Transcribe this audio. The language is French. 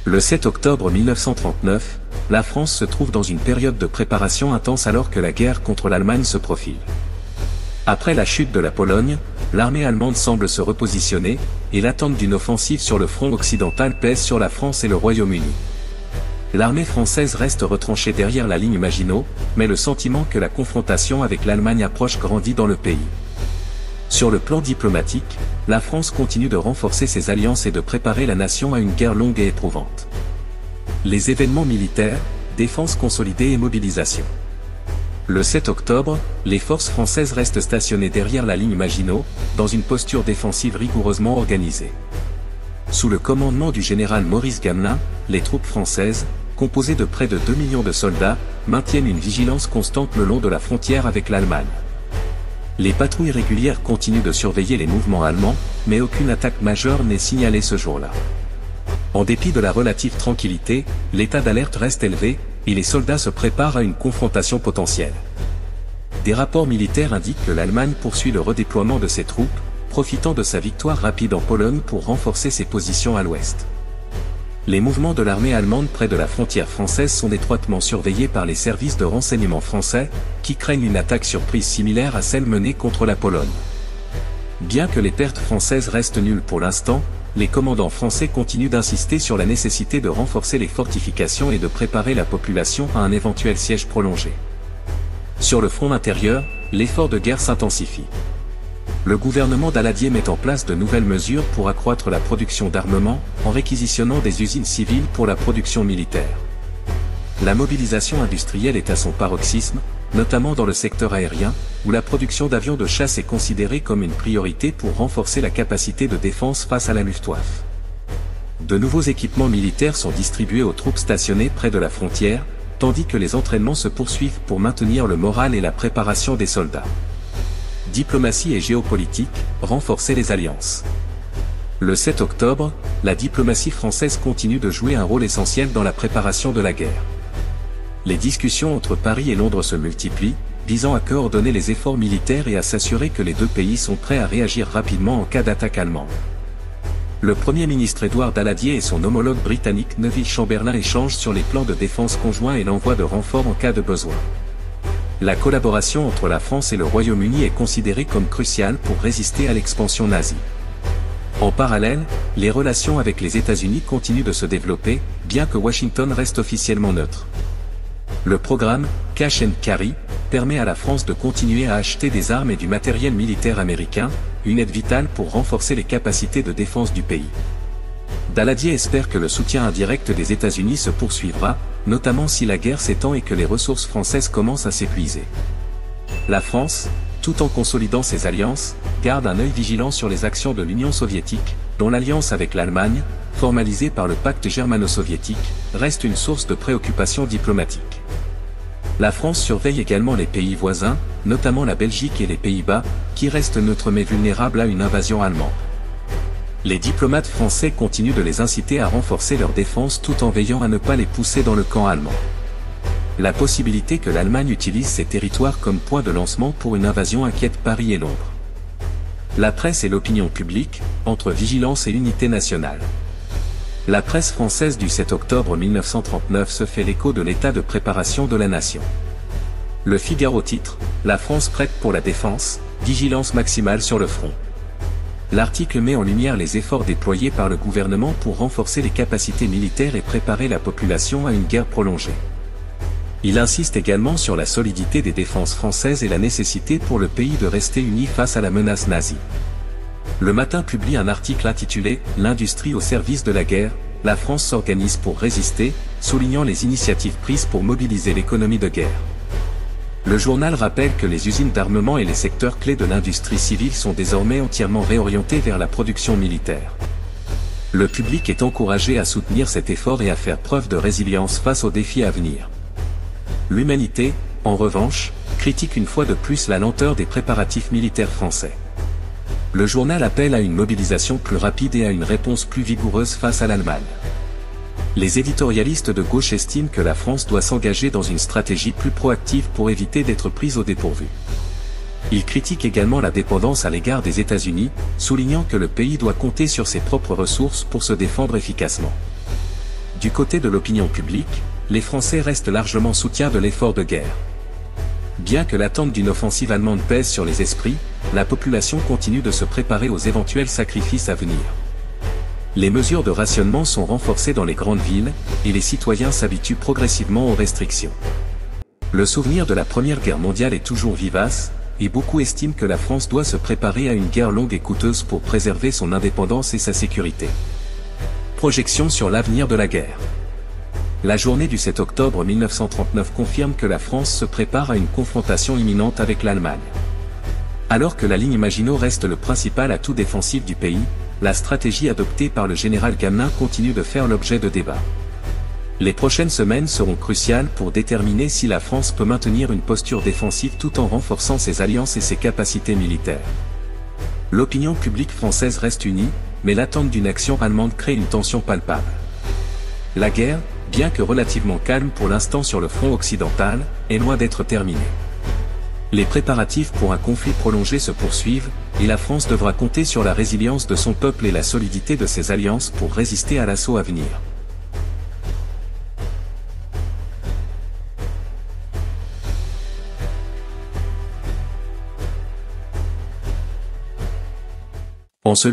Le 7 octobre 1939, la France se trouve dans une période de préparation intense alors que la guerre contre l'Allemagne se profile. Après la chute de la Pologne, l'armée allemande semble se repositionner, et l'attente d'une offensive sur le front occidental pèse sur la France et le Royaume-Uni. L'armée française reste retranchée derrière la ligne Maginot, mais le sentiment que la confrontation avec l'Allemagne approche grandit dans le pays. Sur le plan diplomatique, la France continue de renforcer ses alliances et de préparer la nation à une guerre longue et éprouvante. Les événements militaires, défense consolidée et mobilisation. Le 7 octobre, les forces françaises restent stationnées derrière la ligne Maginot, dans une posture défensive rigoureusement organisée. Sous le commandement du général Maurice Gamelin, les troupes françaises, composées de près de 2 millions de soldats, maintiennent une vigilance constante le long de la frontière avec l'Allemagne. Les patrouilles régulières continuent de surveiller les mouvements allemands, mais aucune attaque majeure n'est signalée ce jour-là. En dépit de la relative tranquillité, l'état d'alerte reste élevé, et les soldats se préparent à une confrontation potentielle. Des rapports militaires indiquent que l'Allemagne poursuit le redéploiement de ses troupes, profitant de sa victoire rapide en Pologne pour renforcer ses positions à l'ouest. Les mouvements de l'armée allemande près de la frontière française sont étroitement surveillés par les services de renseignement français, qui craignent une attaque surprise similaire à celle menée contre la Pologne. Bien que les pertes françaises restent nulles pour l'instant, les commandants français continuent d'insister sur la nécessité de renforcer les fortifications et de préparer la population à un éventuel siège prolongé. Sur le front intérieur, l'effort de guerre s'intensifie. Le gouvernement Daladier met en place de nouvelles mesures pour accroître la production d'armement, en réquisitionnant des usines civiles pour la production militaire. La mobilisation industrielle est à son paroxysme, notamment dans le secteur aérien, où la production d'avions de chasse est considérée comme une priorité pour renforcer la capacité de défense face à la Luftwaffe. De nouveaux équipements militaires sont distribués aux troupes stationnées près de la frontière, tandis que les entraînements se poursuivent pour maintenir le moral et la préparation des soldats. Diplomatie et géopolitique, renforcer les alliances. Le 7 octobre, la diplomatie française continue de jouer un rôle essentiel dans la préparation de la guerre. Les discussions entre Paris et Londres se multiplient, visant à coordonner les efforts militaires et à s'assurer que les deux pays sont prêts à réagir rapidement en cas d'attaque allemande. Le Premier ministre Édouard Daladier et son homologue britannique Neville Chamberlain échangent sur les plans de défense conjoints et l'envoi de renforts en cas de besoin. La collaboration entre la France et le Royaume-Uni est considérée comme cruciale pour résister à l'expansion nazie. En parallèle, les relations avec les États-Unis continuent de se développer, bien que Washington reste officiellement neutre. Le programme Cash and Carry permet à la France de continuer à acheter des armes et du matériel militaire américain, une aide vitale pour renforcer les capacités de défense du pays. Daladier espère que le soutien indirect des États-Unis se poursuivra, notamment si la guerre s'étend et que les ressources françaises commencent à s'épuiser. La France, tout en consolidant ses alliances, garde un œil vigilant sur les actions de l'Union soviétique, dont l'alliance avec l'Allemagne, formalisée par le pacte germano-soviétique, reste une source de préoccupation diplomatique. La France surveille également les pays voisins, notamment la Belgique et les Pays-Bas, qui restent neutres mais vulnérables à une invasion allemande. Les diplomates français continuent de les inciter à renforcer leur défense tout en veillant à ne pas les pousser dans le camp allemand. La possibilité que l'Allemagne utilise ces territoires comme point de lancement pour une invasion inquiète Paris et Londres. La presse et l'opinion publique, entre vigilance et unité nationale. La presse française du 7 octobre 1939 se fait l'écho de l'état de préparation de la nation. Le Figaro titre « La France prête pour la défense, vigilance maximale sur le front ». L'article met en lumière les efforts déployés par le gouvernement pour renforcer les capacités militaires et préparer la population à une guerre prolongée. Il insiste également sur la solidité des défenses françaises et la nécessité pour le pays de rester uni face à la menace nazie. Le Matin publie un article intitulé « L'industrie au service de la guerre, la France s'organise pour résister », soulignant les initiatives prises pour mobiliser l'économie de guerre. Le journal rappelle que les usines d'armement et les secteurs clés de l'industrie civile sont désormais entièrement réorientés vers la production militaire. Le public est encouragé à soutenir cet effort et à faire preuve de résilience face aux défis à venir. L'Humanité, en revanche, critique une fois de plus la lenteur des préparatifs militaires français. Le journal appelle à une mobilisation plus rapide et à une réponse plus vigoureuse face à l'Allemagne. Les éditorialistes de gauche estiment que la France doit s'engager dans une stratégie plus proactive pour éviter d'être prise au dépourvu. Ils critiquent également la dépendance à l'égard des États-Unis, soulignant que le pays doit compter sur ses propres ressources pour se défendre efficacement. Du côté de l'opinion publique, les Français restent largement soutiens de l'effort de guerre. Bien que l'attente d'une offensive allemande pèse sur les esprits, la population continue de se préparer aux éventuels sacrifices à venir. Les mesures de rationnement sont renforcées dans les grandes villes, et les citoyens s'habituent progressivement aux restrictions. Le souvenir de la Première Guerre mondiale est toujours vivace, et beaucoup estiment que la France doit se préparer à une guerre longue et coûteuse pour préserver son indépendance et sa sécurité. Projection sur l'avenir de la guerre. La journée du 7 octobre 1939 confirme que la France se prépare à une confrontation imminente avec l'Allemagne. Alors que la ligne Maginot reste le principal atout défensif du pays, la stratégie adoptée par le général Gamelin continue de faire l'objet de débats. Les prochaines semaines seront cruciales pour déterminer si la France peut maintenir une posture défensive tout en renforçant ses alliances et ses capacités militaires. L'opinion publique française reste unie, mais l'attente d'une action allemande crée une tension palpable. La guerre, bien que relativement calme pour l'instant sur le front occidental, est loin d'être terminée. Les préparatifs pour un conflit prolongé se poursuivent, et la France devra compter sur la résilience de son peuple et la solidité de ses alliances pour résister à l'assaut à venir. En ce